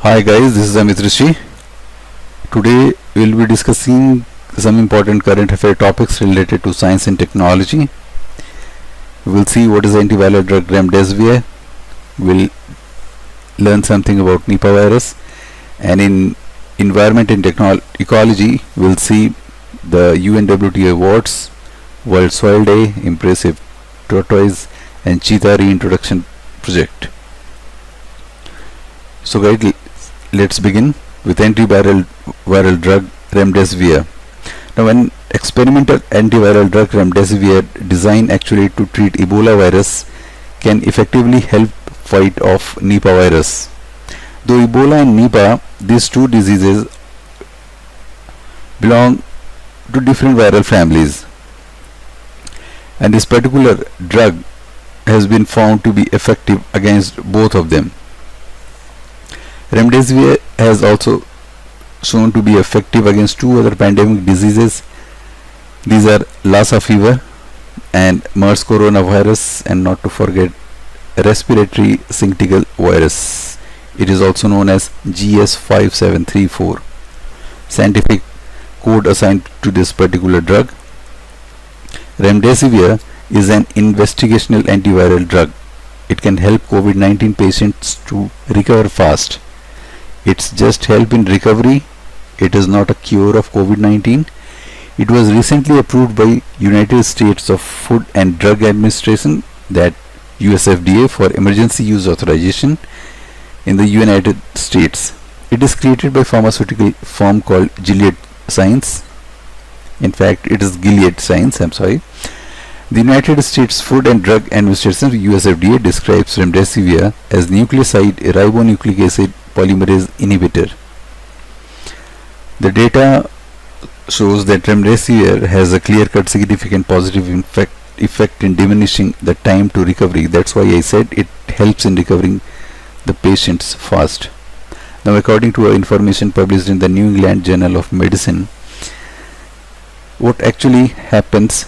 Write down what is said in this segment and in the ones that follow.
Hi guys, this is Amit Rishi. Today we'll be discussing some important current affair topics related to science and technology. We'll see what is the antiviral drug remdesivir. We'll learn something about Nipah virus, and in environment and ecology, we'll see the UNWTO awards, World Soil Day, impressive tortoise, and cheetah reintroduction project. So guys, let's begin with antiviral drug remdesivir. Now, an experimental antiviral drug remdesivir designed actually to treat Ebola virus can effectively help fight off Nipah virus. Though Ebola and Nipah, these two diseases belong to different viral families, and this particular drug has been found to be effective against both of them. Remdesivir has also shown to be effective against two other pandemic diseases. These are Lassa fever and MERS coronavirus, and not to forget respiratory syncytial virus. It is also known as GS5734, scientific code assigned to this particular drug. Remdesivir is an investigational antiviral drug. It can help COVID-19 patients to recover fast. It's just help in recovery. It is not a cure of COVID-19. It was recently approved by United States of Food and Drug Administration, that USFDA, for emergency use authorization in the United States. It is created by pharmaceutical firm called Gilead Science. In fact, it is Gilead Science, I'm sorry. The United States Food and Drug Administration, USFDA, describes remdesivir as nucleoside ribonucleic acid polymerase inhibitor. The data shows that remdesivir has a clear-cut significant positive effect in diminishing the time to recovery. That's why I said it helps in recovering the patients fast. Now, according to information published in the New England Journal of Medicine, what actually happens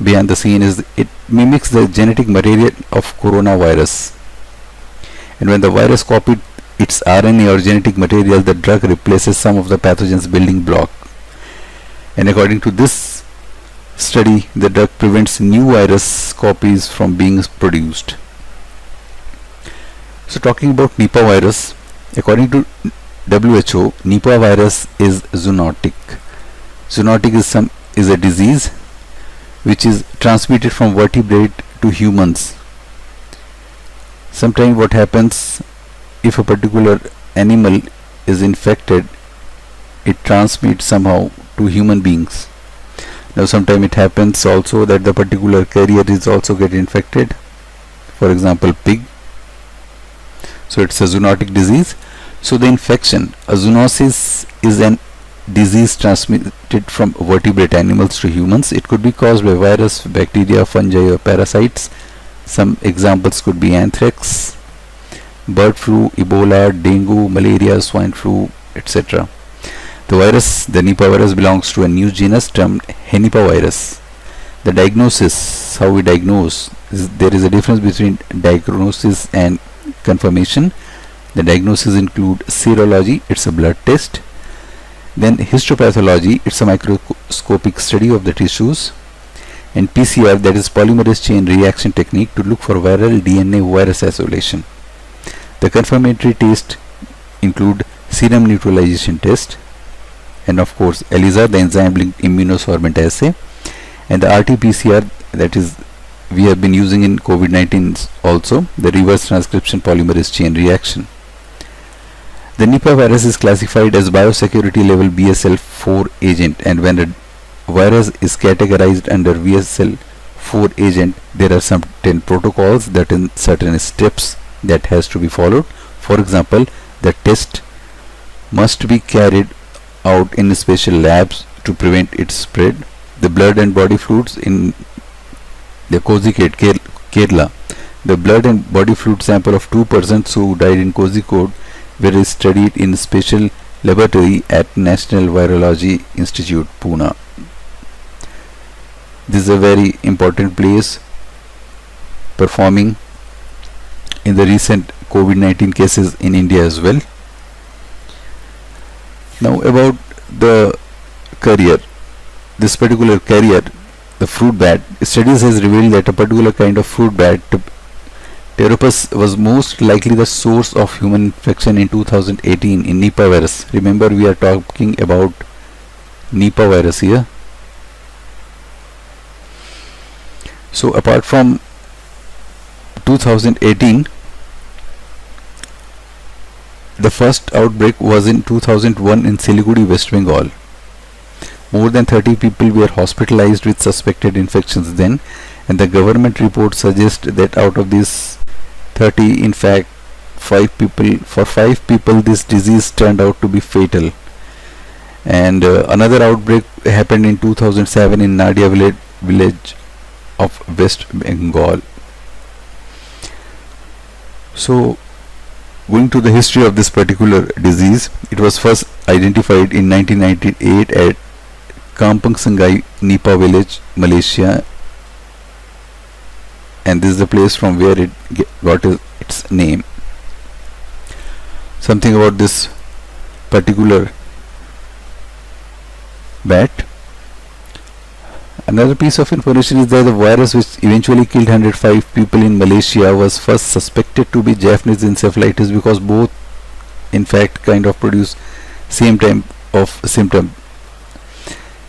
behind the scene is it mimics the genetic material of coronavirus, and when the virus copied its RNA or genetic material, the drug replaces some of the pathogen's building block, and according to this study, the drug prevents new virus copies from being produced. So, talking about Nipah virus, according to WHO, Nipah virus is zoonotic. Zoonotic is a disease which is transmitted from vertebrate to humans. Sometimes what happens, if a particular animal is infected, it transmits somehow to human beings. Now, sometimes it happens also that the particular carrier is also get infected, for example pig. So it's a zoonotic disease. So the infection, a zoonosis, is an disease transmitted from vertebrate animals to humans. It could be caused by virus, bacteria, fungi, or parasites. Some examples could be anthrax, bird flu, Ebola, dengue, malaria, swine flu, etc. The virus, the Nipah virus, belongs to a new genus termed Henipavirus. The diagnosis, how we diagnose, there is a difference between diagnosis and confirmation. The diagnosis include serology, it's a blood test. Then histopathology, it's a microscopic study of the tissues. And PCR, that is polymerase chain reaction technique to look for viral DNA virus isolation. The confirmatory tests include serum neutralization test, and of course ELISA, the enzyme linked immunosorbent assay, and the RT-PCR, that is we have been using in COVID-19 also, the reverse transcription polymerase chain reaction. The Nipah virus is classified as biosecurity level BSL-4 agent, and when a virus is categorized under BSL-4 agent, there are certain protocols, that in certain steps that has to be followed. For example, the test must be carried out in special labs to prevent its spread. The blood and body fluids in the Kozhikode, Kerala, the blood and body fluid sample of 2 persons who died in Kozhikode were studied in special laboratory at National Virology Institute, Pune. This is a very important place performing in the recent COVID-19 cases in India as well. Now about the carrier, this particular carrier, the fruit bat, studies has revealed that a particular kind of fruit bat, Pteropus, was most likely the source of human infection in 2018 in Nipah virus. Remember, we are talking about Nipah virus here. So apart from 2018, the first outbreak was in 2001 in Siliguri, West Bengal. More than 30 people were hospitalized with suspected infections then, and the government report suggests that out of these 30, in fact, 5 people this disease turned out to be fatal. And another outbreak happened in 2007 in Nadia village of West Bengal. So going to the history of this particular disease, it was first identified in 1998 at Kampong Sungai, Nipah village, Malaysia, and this is the place from where it got its name. Something about this particular bat. Another piece of information is that the virus which eventually killed 105 people in Malaysia was first suspected to be Japanese encephalitis, because both in fact kind of produce same type of symptom.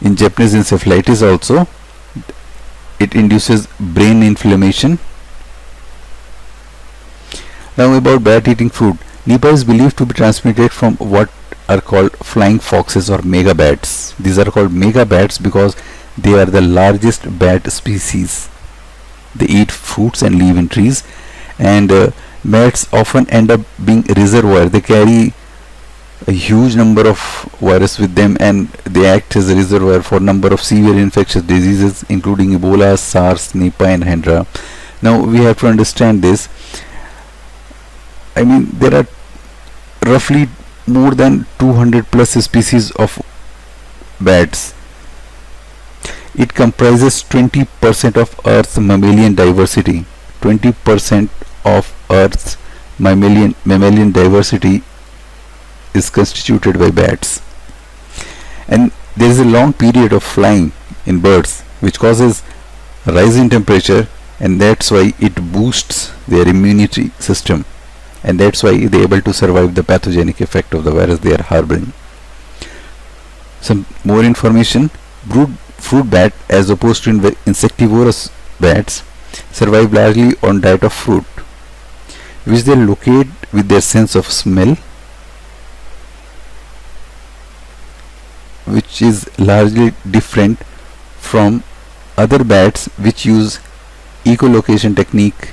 In Japanese encephalitis also, it induces brain inflammation. Now about bat eating fruit. Nipah is believed to be transmitted from what are called flying foxes or mega bats. These are called mega bats because they are the largest bat species. They eat fruits and live in trees, and bats often end up being reservoir. They carry a huge number of virus with them, and they act as a reservoir for number of severe infectious diseases including Ebola, SARS, Nipah and Hendra. Now we have to understand this. I mean, there are roughly more than 200 plus species of bats. It comprises 20% of Earth's mammalian diversity. 20% of Earth's mammalian diversity is constituted by bats. And there is a long period of flying in birds which causes a rise in temperature, and that's why it boosts their immunity system, and that's why they are able to survive the pathogenic effect of the virus they are harboring. Some more information. Fruit bat, as opposed to insectivorous bats, survive largely on diet of fruit, which they locate with their sense of smell, which is largely different from other bats which use echolocation technique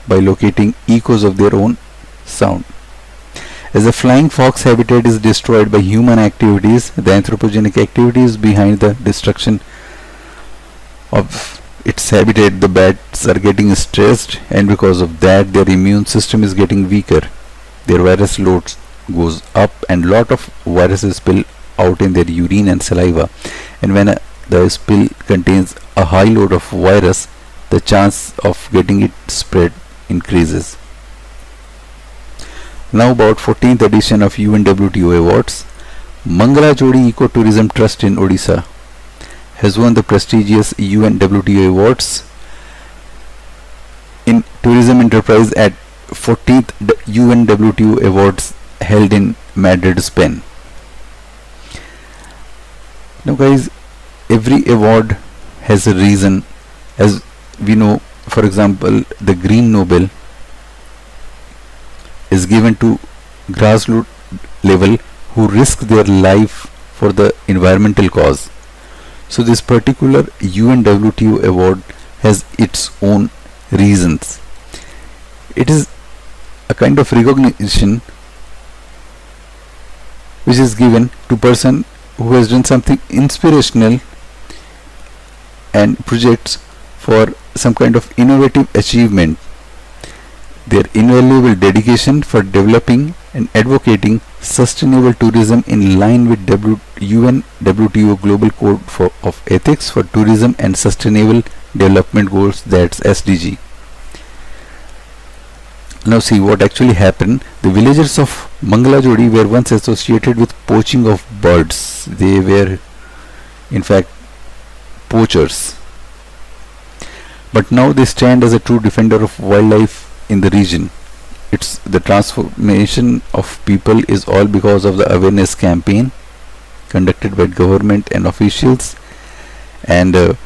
by locating echoes of their own sound. As the flying fox habitat is destroyed by human activities, the anthropogenic activities behind the destruction of its habitat, the bats are getting stressed, and because of that their immune system is getting weaker. Their virus load goes up, and lot of viruses spill out in their urine and saliva, and when the spill contains a high load of virus, the chance of getting it spread increases. Now about 14th edition of UNWTO Awards. Mangala Jodi Ecotourism Trust in Odisha has won the prestigious UNWTO Awards in Tourism Enterprise at 14th UNWTO Awards held in Madrid, Spain. Now guys, every award has a reason. As we know, for example, the Green Nobel is given to grassroots level who risk their life for the environmental cause. So this particular UNWTO award has its own reasons. It is a kind of recognition which is given to person who has done something inspirational and projects for some kind of innovative achievement. Their invaluable dedication for developing and advocating sustainable tourism in line with UNWTO Global Code of Ethics for Tourism and Sustainable Development Goals, that's SDG. Now see what actually happened. The villagers of Mangala Jodi were once associated with poaching of birds. They were in fact poachers. But now they stand as a true defender of wildlife in the region. It's the transformation of people is all because of the awareness campaign conducted by government and officials. And to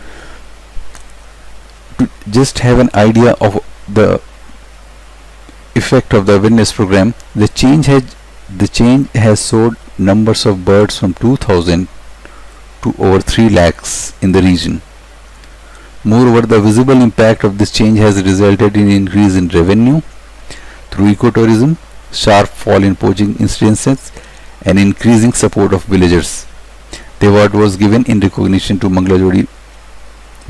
just have an idea of the effect of the awareness program, the change has soared numbers of birds from 2000 to over 3 lakhs in the region. Moreover, the visible impact of this change has resulted in increase in revenue through ecotourism, sharp fall in poaching incidences, and increasing support of villagers. The award was given in recognition to Mangalajodi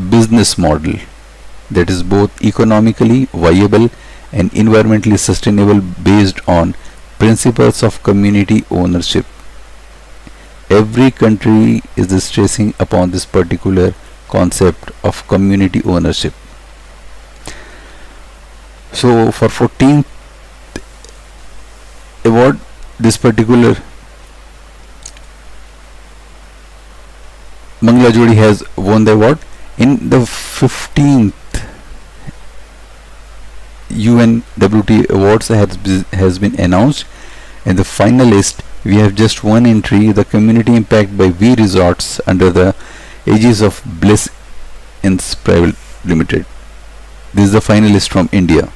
business model that is both economically viable and environmentally sustainable based on principles of community ownership. Every country is stressing upon this particular concept of community ownership. So for 14th award, this particular Mangalajodi has won the award. In the 15th UNWT awards has been announced, and the finalist, we have just one entry, the community impact by V Resorts under the aegis of Bliss Inns Private Limited. This is the finalist from India.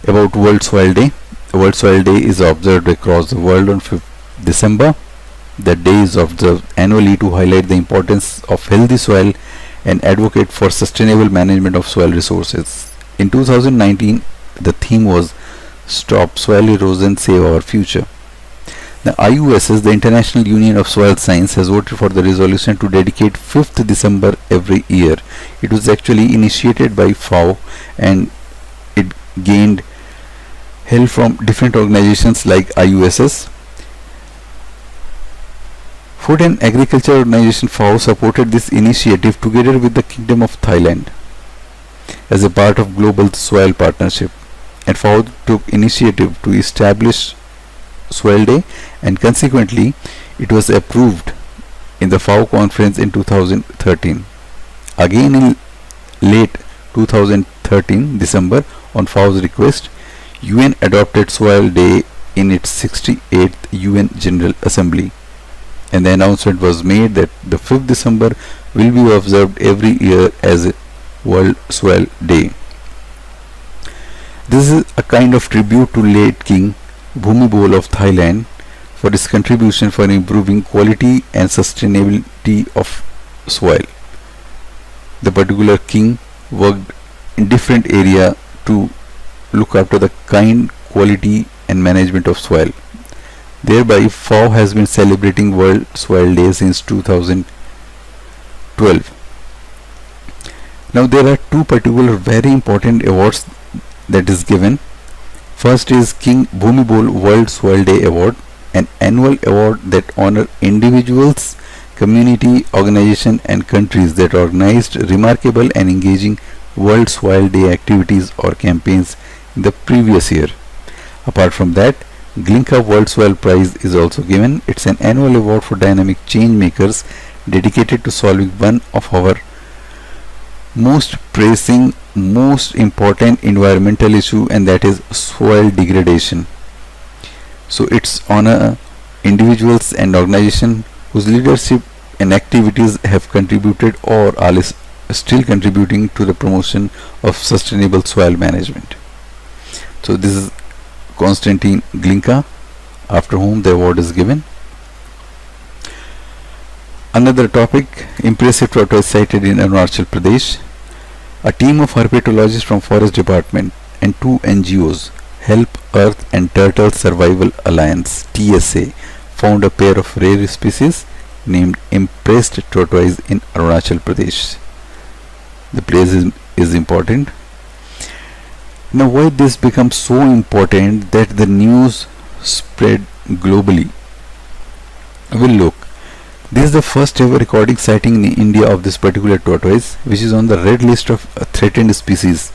About World Soil Day. World Soil Day is observed across the world on 5th December. The day is observed annually to highlight the importance of healthy soil and advocate for sustainable management of soil resources. In 2019, the theme was Stop Soil Erosion, Save Our Future. The IUSS, the International Union of Soil Science, has voted for the resolution to dedicate 5th December every year. It was actually initiated by FAO, and it gained help from different organizations like IUSS. Food and Agriculture Organization FAO supported this initiative together with the Kingdom of Thailand as a part of Global Soil Partnership, and FAO took initiative to establish Soil Day, and consequently it was approved in the FAO conference in 2013. Again in late 2013 December, on FAO's request, UN adopted Soil Day in its 68th UN General Assembly, and the announcement was made that the 5th December will be observed every year as a World Soil Day. This is a kind of tribute to late King Bhumibol of Thailand for his contribution for improving quality and sustainability of soil. The particular king worked in different area to look after the kind, quality and management of soil. Thereby, FAO has been celebrating World Soil Day since 2012. Now there are two particular very important awards that is given. First is King Bhumibol World Soil Day Award, an annual award that honor individuals, community, organization and countries that organized remarkable and engaging World Soil Day activities or campaigns in the previous year. Apart from that, Glinka World Soil Prize is also given. It's an annual award for dynamic change makers dedicated to solving one of our most pressing, most important environmental issue, and that is soil degradation. So it's honor individuals and organizations whose leadership and activities have contributed or are still contributing to the promotion of sustainable soil management. So this is Konstantin Glinka, after whom the award is given. Another topic, impressive tortoise sighted in Arunachal Pradesh. A team of herpetologists from Forest Department and two NGOs, Help Earth and Turtle Survival Alliance (TSA), found a pair of rare species named impressed tortoise in Arunachal Pradesh. The place is important. Now, why this becomes so important that the news spread globally? We'll look. This is the first ever recording sighting in India of this particular tortoise, which is on the red list of threatened species,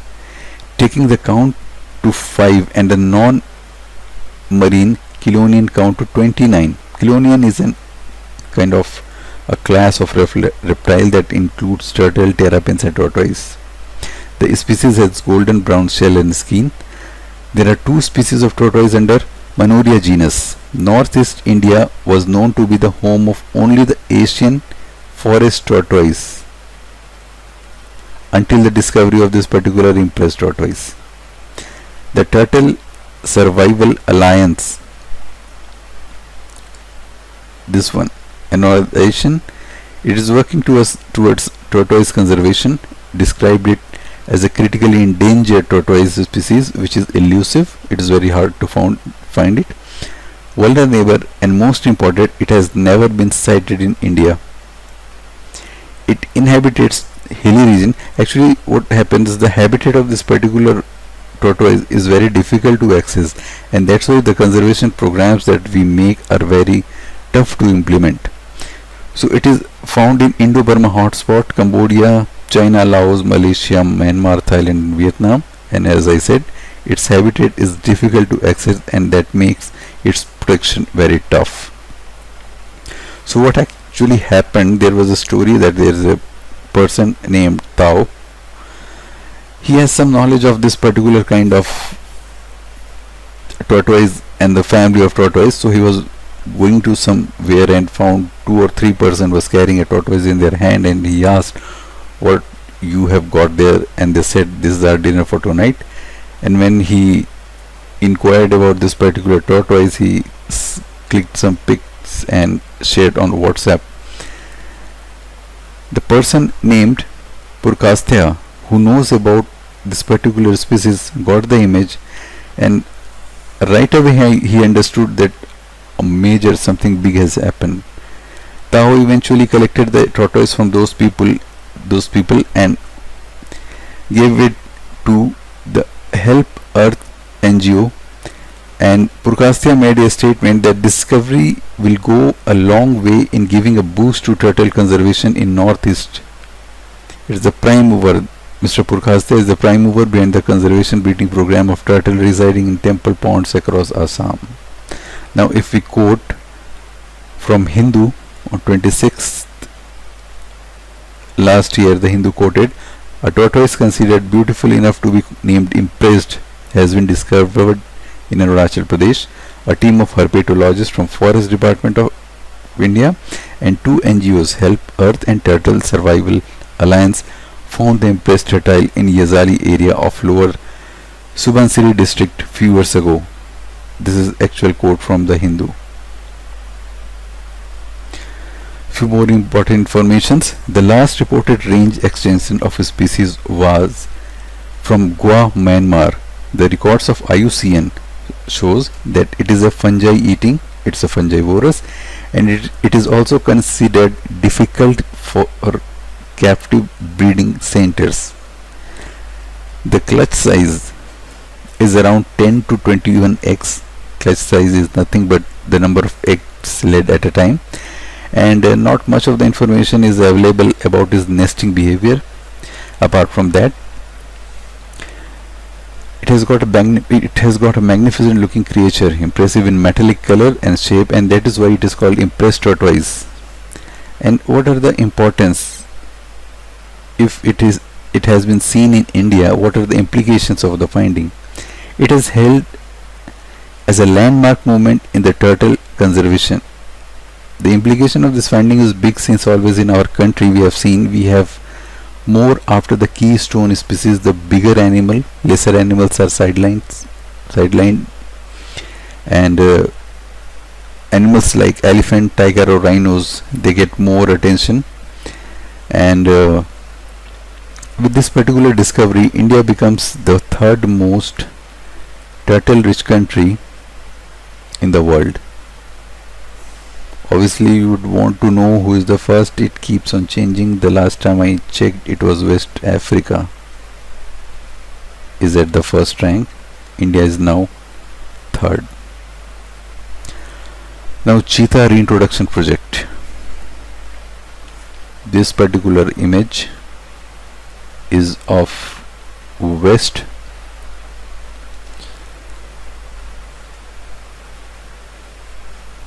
taking the count to 5 and the non-marine Kilonian count to 29. Chelonian is an kind of a class of reptile that includes turtle, terrapins and tortoise. The species has golden brown shell and skin. There are two species of tortoise under Manuria genus. Northeast India was known to be the home of only the Asian forest tortoise until the discovery of this particular impressed tortoise. The Turtle Survival Alliance, this one, an organization, it is working towards tortoise conservation, described it as a critically endangered tortoise species which is elusive. It is very hard to find it, vulnerable, and most important, it has never been sighted in India. It inhabits hilly region. Actually, what happens is the habitat of this particular tortoise is very difficult to access, and that's why the conservation programs that we make are very tough to implement. So it is found in Indo-Burma hotspot, Cambodia, China, Laos, Malaysia, Myanmar, Thailand and Vietnam, and as I said, its habitat is difficult to access, and that makes its protection very tough. So what actually happened, there was a story that there is a person named Tao. He has some knowledge of this particular kind of tortoise and the family of tortoise, so he was going to somewhere and found 2 or 3 person was carrying a tortoise in their hand, and he asked, what you have got there? And they said, this is our dinner for tonight. And when he inquired about this particular tortoise, he clicked some pics and shared on WhatsApp. The person named Purkasthya, who knows about this particular species, got the image, and right away he understood that a major something big has happened. Tao eventually collected the tortoise from those people and gave it to the Help Earth NGO, and Purkasthya made a statement that discovery will go a long way in giving a boost to turtle conservation in Northeast. It is the prime mover. Mr. Purkasthya is the prime mover behind the conservation breeding program of turtle residing in temple ponds across Assam. Now if we quote from Hindu on 26th last year, the Hindu quoted, a tortoise considered beautiful enough to be named Impressed has been discovered in Arunachal Pradesh. A team of herpetologists from Forest Department of India and 2 NGOs, Help Earth and Turtle Survival Alliance, found the impressed turtle in Yazali area of Lower Subansiri district few years ago. This is actual quote from the Hindu. Few more important informations. The last reported range extension of a species was from Goa, Myanmar. The records of IUCN shows that it is a fungi eating, it's a fungivorous, and it is also considered difficult for captive breeding centers. The clutch size is around 10 to 21 eggs. Clutch size is nothing but the number of eggs laid at a time, and not much of the information is available about his nesting behavior. Apart from that, it has got a magnificent looking creature, impressive in metallic color and shape, and that is why it is called impressed tortoise. And what are the importance? If it has been seen in India, what are the implications of the finding? It is held as a landmark moment in the turtle conservation. The implication of this finding is big, since always in our country we have more after the keystone species, the bigger animal, lesser animals are sidelined, and animals like elephant, tiger or rhinos, they get more attention. And with this particular discovery, India becomes the third most turtle rich country in the world. Obviously you would want to know who is the first. It keeps on changing. The last time I checked, it was West Africa is at the first rank. India is now third. Now cheetah reintroduction project. This particular image is of West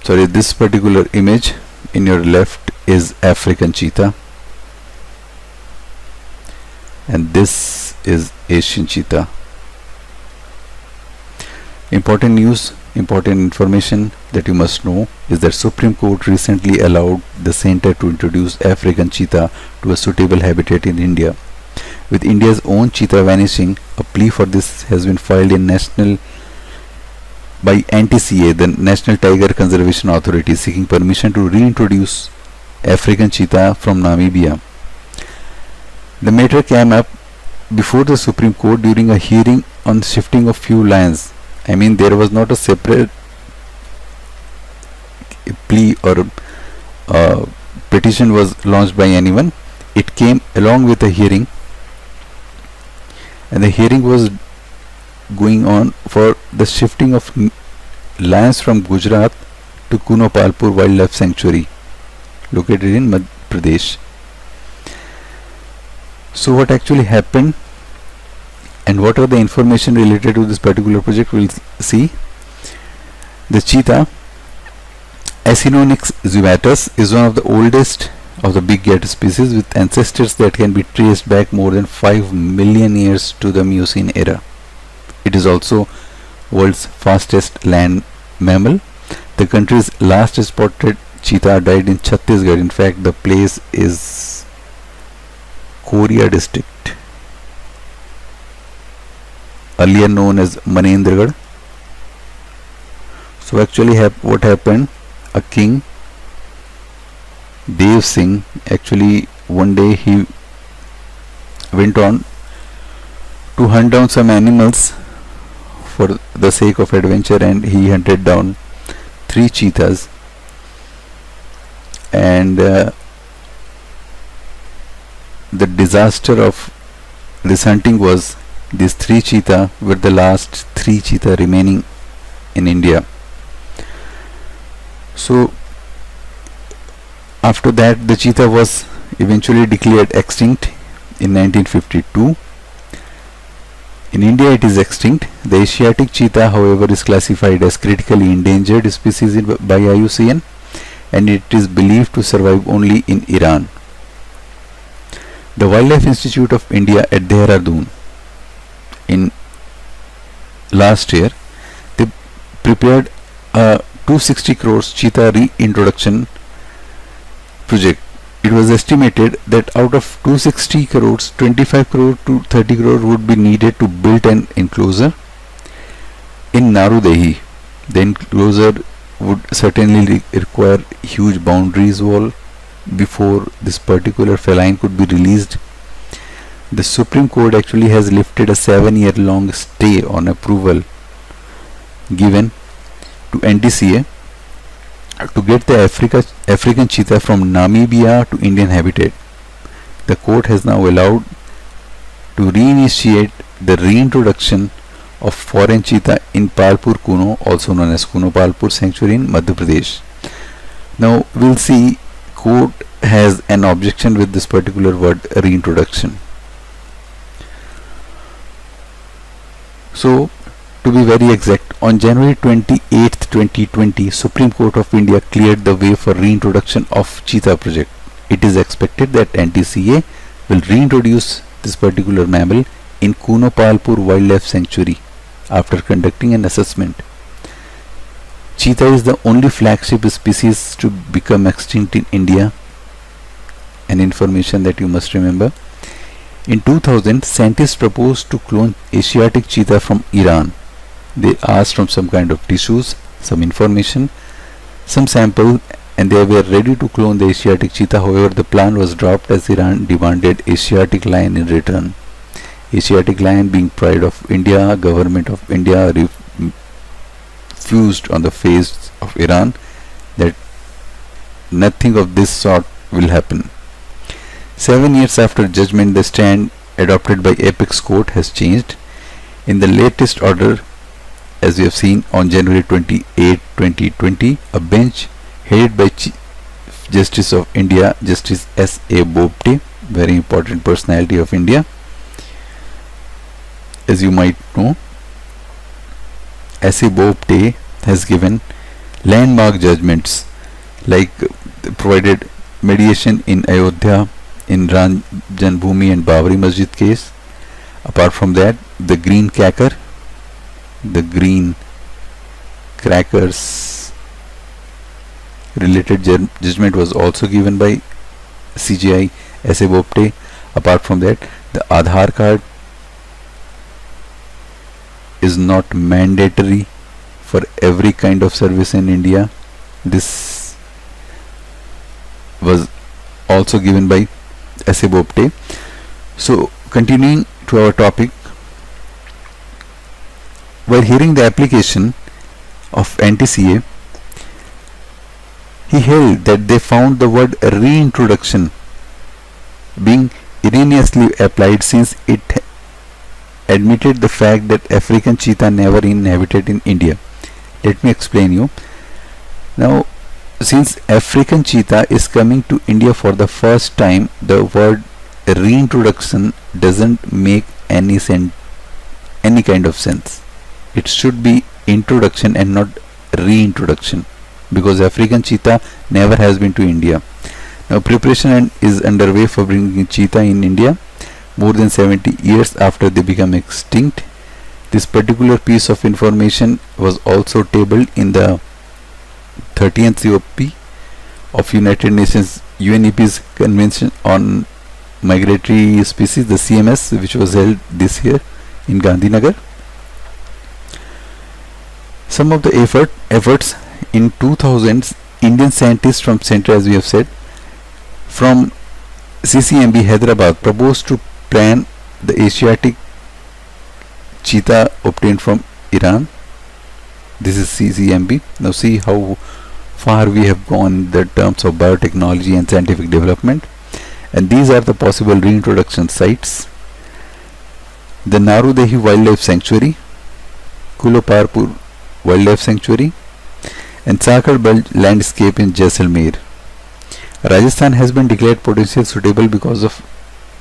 Sorry, this particular image in your left is African cheetah, and this is Asian cheetah. Important news, important information that you must know is that Supreme Court recently allowed the center to introduce African cheetah to a suitable habitat in India. With India's own cheetah vanishing, a plea for this has been filed in by NTCA, the National Tiger Conservation Authority, seeking permission to reintroduce African cheetah from Namibia. The matter came up before the Supreme Court during a hearing on shifting of few lions. I mean, there was not a separate plea or petition was launched by anyone. It came along with a hearing, and the hearing was going on for the shifting of lions from Gujarat to Kuno Palpur Wildlife Sanctuary located in Madhya Pradesh. So what actually happened and what are the information related to this particular project, we'll see. The cheetah, Acinonyx zubatus, is one of the oldest of the big cat species with ancestors that can be traced back more than 5 million years to the Miocene era. It is also world's fastest land mammal. The country's last spotted cheetah died in Chhattisgarh. In fact, the place is Korea district, earlier known as Manendragarh. So actually what happened, a king, Dev Singh, actually one day he went on to hunt down some animals for the sake of adventure, and he hunted down 3 cheetahs, and the disaster of this hunting was these 3 cheetah were the last 3 cheetah remaining in India. So after that the cheetah was eventually declared extinct in 1952. In India it is extinct. The Asiatic cheetah, however, is classified as critically endangered species by IUCN, and it is believed to survive only in Iran. The Wildlife Institute of India at Dehradun, in last year, they prepared a 260 crores cheetah reintroduction project. It was estimated that out of 260 crores, 25 crore to 30 crore would be needed to build an enclosure in Narudehi. The enclosure would certainly require huge boundaries wall before this particular feline could be released. The Supreme Court actually has lifted a 7-year-long stay on approval given to NTCA to get the African cheetah from Namibia to Indian habitat. The court has now allowed to reinitiate the reintroduction of foreign cheetah in Palpur Kuno, also known as Kuno Palpur Sanctuary in Madhya Pradesh. Now we'll see court has an objection with this particular word reintroduction. So to be very exact, on January 28, 2020, Supreme Court of India cleared the way for reintroduction of cheetah project. It is expected that NTCA will reintroduce this particular mammal in Kuno Palpur Wildlife Sanctuary after conducting an assessment. Cheetah is the only flagship species to become extinct in India, an information that you must remember. In 2000, scientists proposed to clone Asiatic cheetah from Iran. They asked from some kind of tissues, some information, some sample, and they were ready to clone the Asiatic cheetah. However, the plan was dropped as Iran demanded Asiatic lion in return. Asiatic lion being pride of India, government of India refused on the face of Iran that nothing of this sort will happen. 7 years after judgment, the stand adopted by Apex Court has changed. In the latest order, as we have seen on January 28, 2020, a bench headed by Chief Justice of India, Justice S.A. Bobde, very important personality of India, as you might know, S.A. Bobde has given Landmark judgments like provided mediation in Ayodhya, in Ram Janmabhoomi and Babri Masjid case. Apart from that, the green crackers related judgment was also given by CJI S.A. Bopte. Apart from that, the Aadhaar card is not mandatory for every kind of service in India. This was also given by S.A. Bopte. So, continuing to our topic, while hearing the application of NTCA, he held that they found the word reintroduction being erroneously applied, since it admitted the fact that African cheetah never inhabited in India. Let me explain you. Now, since African cheetah is coming to India for the first time, the word reintroduction doesn't make any kind of sense. It should be introduction and not reintroduction, because African cheetah never has been to India. Now preparation is underway for bringing cheetah in India more than 70 years after they become extinct. This particular piece of information was also tabled in the 30th COP of United Nations UNEP's Convention on Migratory Species, the CMS, which was held this year in Gandhinagar. Some of the efforts in 2000s, Indian scientists from center, as we have said, from CCMB Hyderabad proposed to plan the Asiatic cheetah obtained from Iran. This is CCMB. Now see how far we have gone in the terms of biotechnology and scientific development. And these are the possible reintroduction sites: the Narudehi Wildlife Sanctuary, Kuloparpur Wildlife Sanctuary, and Sakar Belt Landscape in Jaisalmer. Rajasthan has been declared potentially suitable because of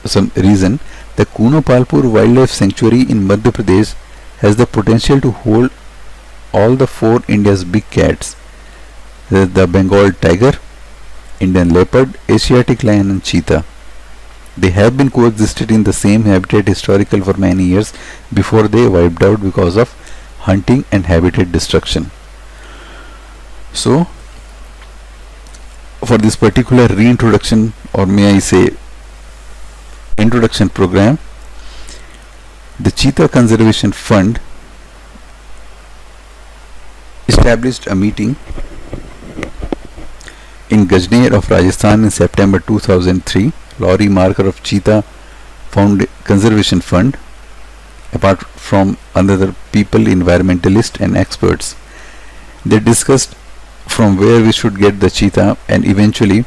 some reason. The Kunopalpur Wildlife Sanctuary in Madhya Pradesh has the potential to hold all the four India's big cats: the Bengal tiger, Indian leopard, Asiatic lion and cheetah. They have been coexisted in the same habitat historical for many years before they wiped out because of hunting and habitat destruction. So, for this particular reintroduction, or may I say introduction program, the Cheetah Conservation Fund established a meeting in Gajner of Rajasthan in September 2003. Laurie Marker of Cheetah Conservation Fund, apart from other people, environmentalists and experts, they discussed from where we should get the cheetah, and eventually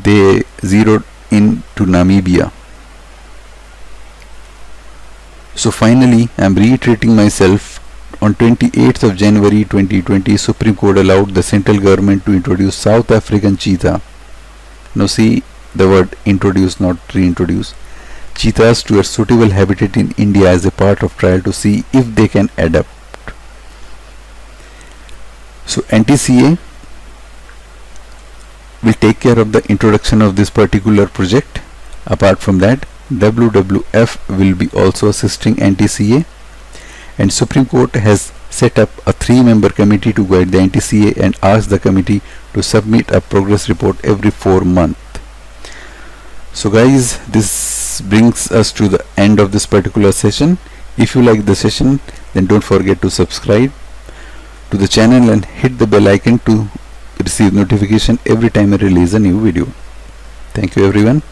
they zeroed in to Namibia. So finally, I am reiterating myself. On 28th of January 2020, Supreme Court allowed the central government to introduce South African cheetah. Now see the word introduce, not reintroduce, cheetahs to a suitable habitat in India as a part of trial to see if they can adapt. So NTCA will take care of the introduction of this particular project. Apart from that, WWF will be also assisting NTCA, and Supreme Court has set up a 3-member committee to guide the NTCA and ask the committee to submit a progress report every 4 months. So guys, this brings us to the end of this particular session. If you like the session, then don't forget to subscribe to the channel and hit the bell icon to receive notification every time I release a new video. Thank you everyone.